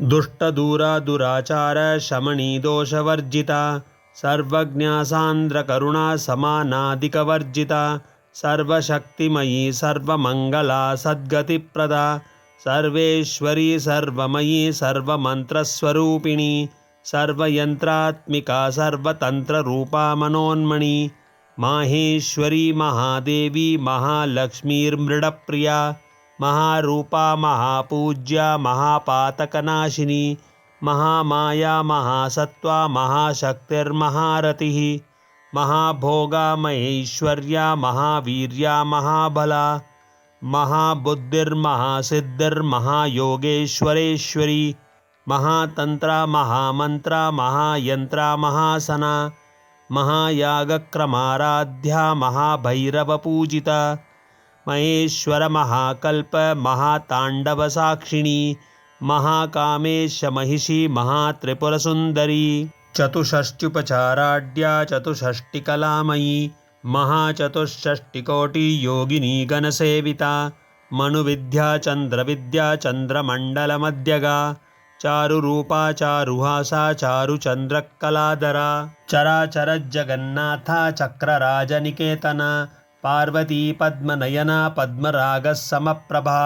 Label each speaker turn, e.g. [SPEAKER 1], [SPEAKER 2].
[SPEAKER 1] दुष्टदूरा दुराचार शमनी दोषवर्जिता सर्वज्ञा सान्द्रकरुणा समानादिकवर्जिता सर्वशक्तिमयी सर्वमङ्गला सद्गतिप्रदा सर्वेश्वरी सर्वमयी सर्वमन्त्रस्वरूपिणी सर्वयन्त्रात्मिका सर्वतन्त्ररूपा मनोन्मणि माहेश्वरी महादेवी महालक्ष्मीर्मृडप्रिया महारूपा महापूज्या महापातकनाशिनी महामाया महासत्त्वा महाशक्तिर्महारतिः महाभोगा महेश्वर्या महावीर्या महाबला महाबुद्धिर्महासिद्धिर्महायोगेश्वरेश्वरी महातन्त्रा महामन्त्रा महायन्त्रा महासना महायागक्रमाराध्या महाभैरवपूजिता महेश्वर महाकल्प महाताण्डवसाक्षिणी महाकामेश महिषी महात्रिपुरसुन्दरी चतुष्षष्ट्युपचाराढ्या चतुष्षष्टिकलामयी महाचतुष्षष्टिकोटियोगिनी गणसेविता मनुविद्या चन्द्रविद्या चन्द्रमण्डलमध्यगा चारुरूपा चारुहासा चारुचन्द्रकलाधरा चराचरजगन्नाथा चक्रराजनिकेतना पार्वती पद्मनयना पद्मरागः समप्रभा।